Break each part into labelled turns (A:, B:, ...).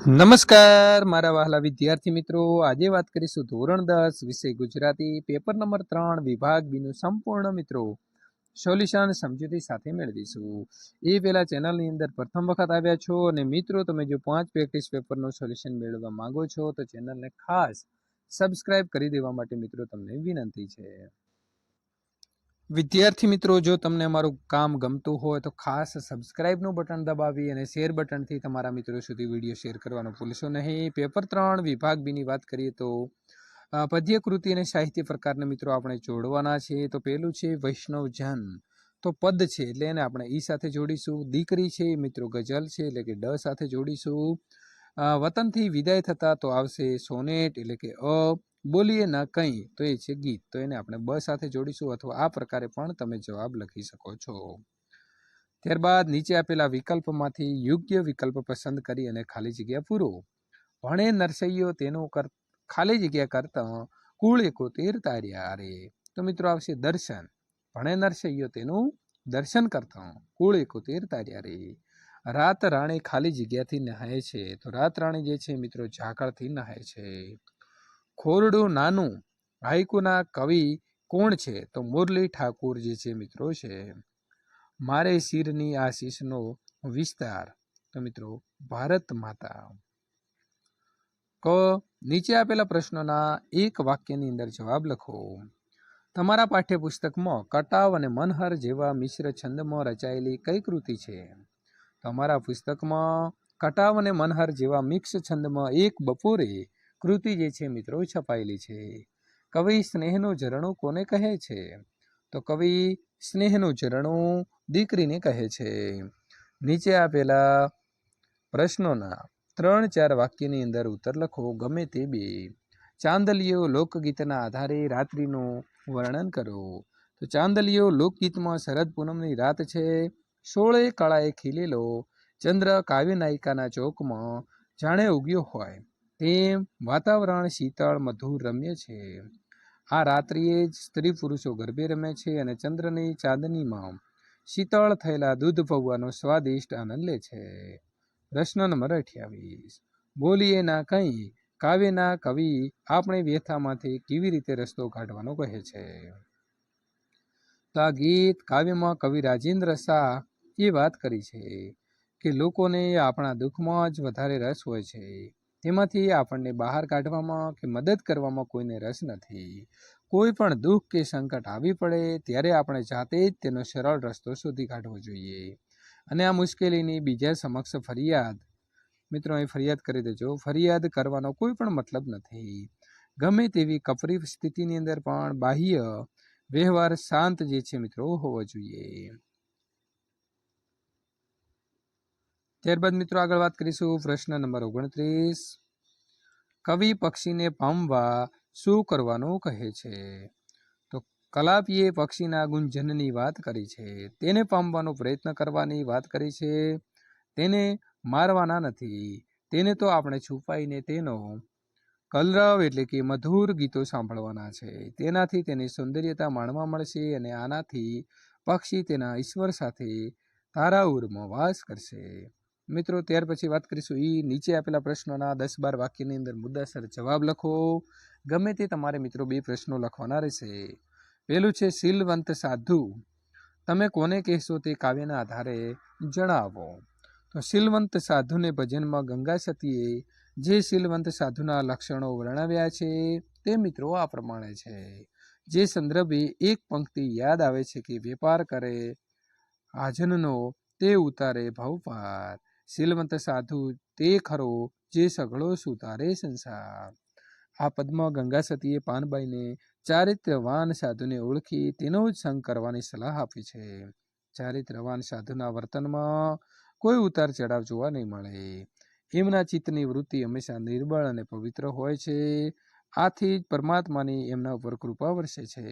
A: નમસ્કાર મારા વહાલા વિદ્યાર્થી મિત્રો, આજે વાત કરીશું ધોરણ 10 વિષય ગુજરાતી પેપર નંબર 3 વિભાગ બીનું સંપૂર્ણ મિત્રો સોલ્યુશન સમજૂતી સાથે મેળવીશું। એ પહેલા ચેનલની અંદર પ્રથમ વખત આવ્યા છો અને મિત્રો તમે જો 5 પ્રેક્ટિસ પેપરનું સોલ્યુશન મેળવવા માંગો છો તો ચેનલને ખાસ સબસ્ક્રાઇબ કરી દેવા માટે મિત્રો તમને વિનંતી છે। વિદ્યાર્થી મિત્રો, જો તમને અમારું કામ ગમતું હોય તો ખાસ સબસ્ક્રાઇબનું બટન દબાવી અને શેર બટનથી તમારા મિત્રો સુધી વિડીયો શેર કરવાનું ભૂલશો નહીં। પેપર 3 વિભાગ બીની વાત કરીએ તો પદ્ય કૃતિ અને સાહિત્ય પ્રકારના મિત્રો આપણે જોડવાના છે। તો પહેલું છે વૈષ્ણવજન, તો પદ છે એટલે એને આપણે ઈ સાથે જોડીશું। દીકરી છે મિત્રો ગઝલ છે એટલે કે ડ સાથે જોડીશું। વતનથી વિદાય થતા તો આવશે સોનેટ એટલે કે અ। બોલીએ ના કંઈ તો એ છે ગીત, તો એને આપણે બ સાથે જોડીશું અથવા આ પ્રકારે પણ તમે જવાબ લખી શકો છો। ત્યારબાદ નીચે આપેલા વિકલ્પમાંથી યોગ્ય વિકલ્પ પસંદ કરી અને ખાલી જગ્યા પૂરો। ભણે નરસૈયો તેનું ખાલી જગ્યા કરતા કુળ 71 તાર્યા રે, તો મિત્રો આવશે દર્શન। ભણે નરસૈયો તેનું દર્શન કરતા કુળ 71 તાર્યા રે। રાત રાણી ખાલી જગ્યાથી નહાય છે, તો રાત રાણી જે છે મિત્રો ઝાકળથી નહાય છે। ખોરડું નાનું, હાઈકુના કવિ કોણ છે, તો મુરલી ઠાકુર જે છે મિત્રો છે। મારે શિરની આશીષનો વિસ્તાર, તો મિત્રો ભારત માતા। ક નીચે આપેલા પ્રશ્નોના એક વાક્યની અંદર જવાબ લખો। તમારા પાઠ્યપુસ્તકમાં કટાવ અને મનહર જેવા મિશ્ર છંદમાં રચાયેલી કઈ કૃતિ છે? તમારા પુસ્તકમાં કટાવ અને મનહર જેવા મિક્સ છંદમાં એક બપોરે કૃતિ જે છે મિત્રો છપાયેલી છે। કવિ સ્નેહનું ઝરણું કોને કહે છે? તો કવિ સ્નેહનું ઝરણું દીકરીને કહે છે। નીચે આપેલા પ્રશ્નોના 3-4 વાક્યની અંદર ઉત્તર લખો, ગમે તે બે। ચાંદલિયો લોકગીતના આધારે રાત્રિનું વર્ણન કરો, તો ચાંદલિયો લોકગીતમાં શરદ પૂનમની રાત છે। 16 કળાએ ખીલેલો ચંદ્ર કાવ્ય નાયિકાના ચોકમાં જાણે ઉગ્યો હોય તેમ વાતાવરણ શીતળ મધુર રમ્ય છે। આ રાત્રિએ જ સ્ત્રી પુરુષો ગરબે રમે છે અને ચંદ્રની ચાંદનીમાં શીતળ થયેલા દૂધ પૌવાનો સ્વાદિષ્ટ આનંદ લે છે। પ્રશ્ન નંબર 28, બોલીએ ના કંઈ કાવ્યના કવિ આપણે વ્યથામાંથી કેવી રીતે રસ્તો કાઢવાનો કહે છે? તો આ ગીત કાવ્યમાં કવિ રાજેન્દ્ર શાહ એ વાત કરી છે કે લોકોને આપણા દુઃખમાં જ વધારે રસ હોય છે, તેમાંથી આપણને બહાર કાઢવામાં કે મદદ કરવામાં કોઈને રસ નથી। કોઈ પણ દુઃખ કે સંકટ આવી પડે ત્યારે આપણે જાતે જ તેનો સરળ રસ્તો શોધી કાઢવો જોઈએ અને આ મુશ્કેલીની બીજા સમક્ષ ફરિયાદ, મિત્રો અહીં ફરિયાદ કરી દેજો, ફરિયાદ કરવાનો કોઈ પણ મતલબ નથી। ગમે તેવી કપરી સ્થિતિની અંદર પણ બાહ્ય વ્યવહાર શાંત જે છે મિત્રો હોવો જોઈએ। ત્યારબાદ મિત્રો આગળ વાત કરીશું પ્રશ્ન નંબર 29, કવિ પક્ષીને પામવા શું કરવાનું કહે છે? તો કલાપીએ પક્ષીના ગુંજનની વાત કરી છે, તેને પામવાનો પ્રયત્ન કરવાની વાત કરી છે, તેને મારવાના નથી, તેને તો આપણે છુપાઈને તેનો કલરવ એટલે કે મધુર ગીતો સાંભળવાના છે, તેનાથી તેની સૌંદર્યતા માણવા મળશે અને આનાથી પક્ષી તેના ઈશ્વર સાથે તારાઉરમાં વાસ કરશે। મિત્રો ત્યાર પછી વાત કરીશું નીચે આપેલા પ્રશ્નોના 10-12 વાક્યની અંદર મુદ્દાસર જવાબ લખો। ગમે તે તમારે મિત્રો 2 પ્રશ્નો લખવાના રહેશે। પહેલું છે શીલવંત સાધુ, તમે કોને કહેશો તે કાવ્યના આધારે જણાવો। તો શીલવંત સાધુને ભજનમાં ગંગા સતીએ જે શીલવંત સાધુના લક્ષણો વર્ણવ્યા છે તે મિત્રો આ પ્રમાણે છે। જે સંદર્ભે એક પંક્તિ યાદ આવે છે કે વેપાર કરે આજનનો તે ઉતારે ભવપાર, શીલવંત સાધુ તે ખરો જે સઘળો સુતારે સંસાર। આ પદમાં ગંગા સતીએ પાનબાઈને ચારિત્ર્યવાન સાધુને ઓળખી તેનો જ સંગ કરવાની સલાહ આપી છે। ચારિત્ર્યવાન સાધુના વર્તનમાં કોઈ ઉતાર ચઢાવ જોવા નહીં મળે, એમના ચિત્તની વૃત્તિ હંમેશા નિર્બળ અને પવિત્ર હોય છે, આથી જ પરમાત્માની એમના ઉપર કૃપા વરસે છે।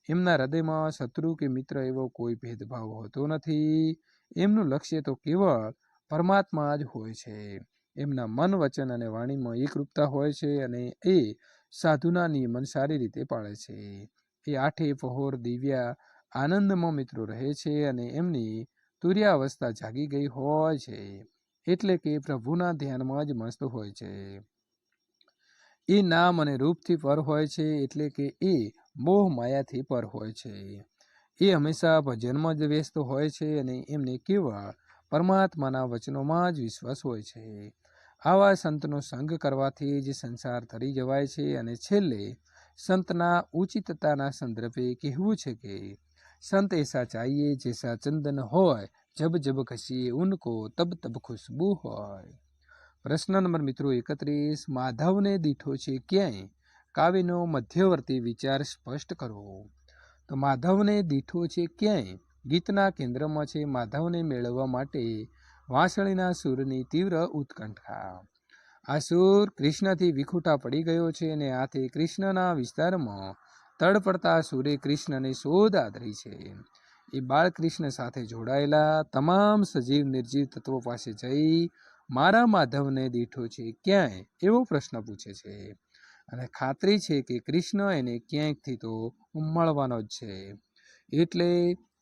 A: એમના હૃદયમાં શત્રુ કે મિત્ર એવો કોઈ ભેદભાવ હોતો નથી, એમનું લક્ષ્ય તો કેવળ પરમાત્મા જ હોય છે। એમના મન વચન અને વાણીમાં એકરૂપતા હોય છે અને એ સાધુના નિયમન સારી રીતે પાળે છે। એ આઠે પહોર દિવ્યા આનંદમાં મિત્રો રહે છે અને એમની તુર્યાવસ્થા જાગી ગઈ હોય છે। એટલે કે પ્રભુના ધ્યાનમાં જ મસ્ત હોય છે. એ નામ અને રૂપથી પર હોય છે, એટલે કે એ મોહ માયાથી પર હોય છે. એ હંમેશા ભજનમાં જ વ્યસ્ત હોય છે અને એમને કેવળ પરમાત્માના વચનોમાં જ વિશ્વાસ હોય છે. આવા સંતનો સંગ કરવાથી જ સંસાર તરી જવાય છે અને છેલ્લે સંતના ઉચિતતાના સંદર્ભે કહેવું છે કે संत ऐसा चाहिए जैसा चंदन होय, जब जब घसीए उनको तब तब खुशबू होय। प्रश्न नंबर मित्रों 31, माधवने दीठो छे क्यांय? काव्यनो मध्यवर्ती विचार स्पष्ट करो। तो माधवने दीठो छे क्यांय गीतना केंद्रमा छे माधवने मेळववा माटे वांसळीना सूरनी तीव्र उत्कंठा। आ सूर कृष्णथी विखूटा पड़ी गयो छे अने आथे कृष्णना विस्तारमां तड़पड़ता सूरे कृष्णने शोध आदरी छे। એ બાળકૃષ્ણ સાથે જોડાયેલા તમામ સજીવ નિર્જીવ તત્વો પાસે જઈ મારા માધવને દીઠો છે ક્યાંય એવો પ્રશ્ન પૂછે છે અને ખાતરી છે કે કૃષ્ણ એને ક્યાંકથી તો મળવાનો જ છે. એટલે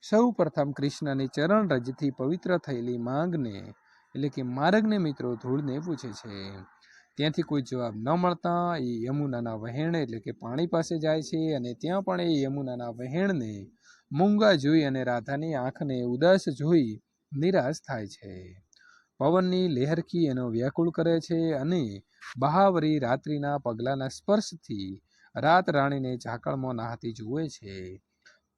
A: સૌ પ્રથમ કૃષ્ણની ચરણ રજથી પવિત્ર થયેલી માંગને એટલે કે માર્ગને મિત્રો ધૂળને પૂછે છે. ત્યાંથી કોઈ જવાબ ન મળતા એ યમુનાના વહેણ એટલે કે પાણી પાસે જાય છે અને ત્યાં પણ એ યમુનાના વહેણને મૂંગા જોઈ અને રાધાની આંખને ઉદાસ જોઈ નિરાશ થાય છે. પવનની લહેરખી એનો વ્યાકુળ કરે છે અને બહાવરી રાત્રિના પગલાના સ્પર્શથી રાત રાણીને ઝાકળમાં નાહતી જુએ છે.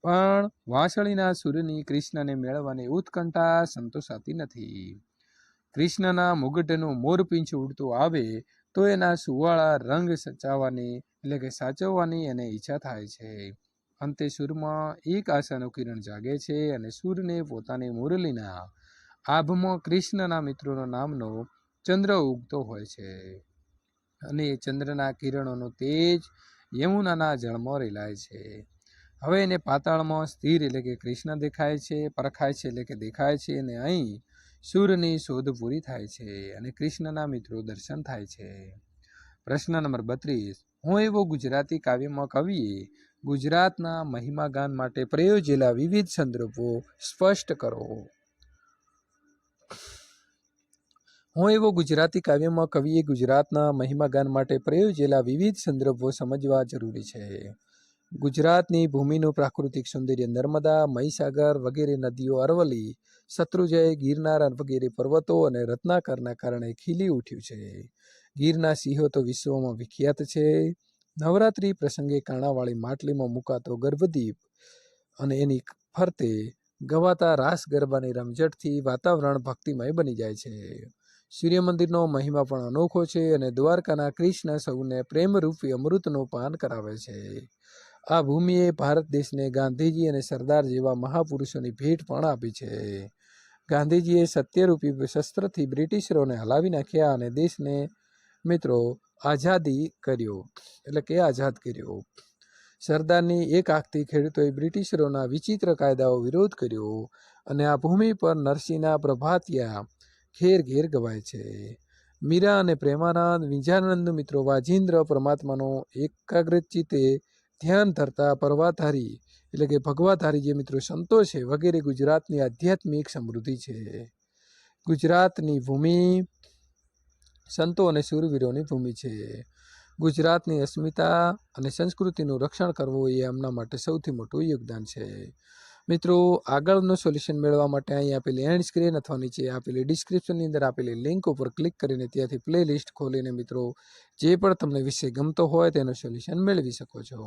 A: પણ વાંસળીના સૂરની કૃષ્ણને મેળવવાની ઉત્કંઠા સંતોષાતી નથી. કૃષ્ણના મુગટનું મોરપીંછ ઉડતું આવે તો એના સુવાળા રંગ સચાવવાની એટલે કે સાચવવાની એને ઈચ્છા થાય છે. અંતે સૂરમાં એક આશાનું કિરણ જાગે છે અને સૂરને પોતાની મુરલીના આભમાં કૃષ્ણના મિત્રોનો નામનો ચંદ્ર ઉગતો હોય છે અને એ ચંદ્રના કિરણોનો તેજ યમુનાના જળમાં રેલાય છે. હવે એને પાતાળમાં સ્થિર એટલે કે કૃષ્ણ દેખાય છે, પરખાય છે એટલે કે દેખાય છે અને અહીં સૂરની શોધ પૂરી થાય છે અને કૃષ્ણના મિત્રો દર્શન થાય છે. પ્રશ્ન નંબર 32, હું એવો ગુજરાતી કાવ્યમાં કવિએ ગુજરાતના મહિમાગાન માટે પ્રયોજેલા વિવિધ સંદર્ભો સ્પષ્ટ કરો. હું એવો ગુજરાતી કાવ્યમાં કવિએ ગુજરાતના મહિમાગાન માટે પ્રયોજેલા વિવિધ સંદર્ભો સમજવા જરૂરી છે. ગુજરાતની ભૂમિનું પ્રાકૃતિક સૌંદર્ય નર્મદા, મહીસાગર વગેરે નદીઓ, અરવલ્લી, શત્રુંજય, ગિરનાર વગેરે પર્વતો અને રત્નાકરના કારણે ખીલી ઉઠ્યું છે. ગીરના સિંહો તો વિશ્વમાં વિખ્યાત છે. નવરાત્રિ પ્રસંગે કાણાવાળી માટલીમાં મુકાતો ગર્ભદીપ અને એની ફરતે ગવાતા રાસ ગરબાની રમઝટથી વાતાવરણ ભક્તિમય બની જાય છે. સૂર્ય મંદિરનો મહિમા પણ અનોખો છે અને દ્વારકાના કૃષ્ણ સૌને પ્રેમરૂપી અમૃતનું પાન કરાવે છે. આ ભૂમિએ ભારત દેશને ગાંધીજી અને સરદાર જેવા મહાપુરુષોની ભેટ પણ આપી છે. ગાંધીજીએ સત્યરૂપી શસ્ત્રથી બ્રિટિશરોને હલાવી નાખ્યા અને દેશને મિત્રો આઝાદી કર્યો એટલે કે આઝાદ કર્યો. સરદારની એક આંખથી ખેડૂતોએ બ્રિટિશરોના વિચિત્ર કાયદાઓ વિરોધ કર્યો અને આ ભૂમિ પર નરસિંહના પ્રભાતિયા ઘેર ઘેર ગવાય છે. મીરા અને પ્રેમાનંદ, વિંજાનંદ મિત્રો વાજિંદ્ર પરમાત્માનો એકાગ્રત ચિત્તે ધ્યાન ધરતા પર્વાધારી એટલે કે ભગવાધારી જે મિત્રો સંતો છે વગેરે ગુજરાતની આધ્યાત્મિક સમૃદ્ધિ છે. ગુજરાતની ભૂમિ સંતો અને શૂરવીરોની ભૂમિ છે. ગુજરાતની અસ્મિતા અને સંસ્કૃતિનું રક્ષણ કરવું એ એમના માટે સૌથી મોટું યોગદાન છે. મિત્રો આગળનું સોલ્યુશન મેળવવા માટે અહીં આપેલી એન્ડ સ્ક્રીન અથવા નીચે આપેલી ડિસ્ક્રિપ્શનની અંદર આપેલી લિંક ઉપર ક્લિક કરીને ત્યાંથી પ્લે લિસ્ટ ખોલીને મિત્રો જે પણ તમને વિષય ગમતો હોય તેનું સોલ્યુશન મેળવી શકો છો.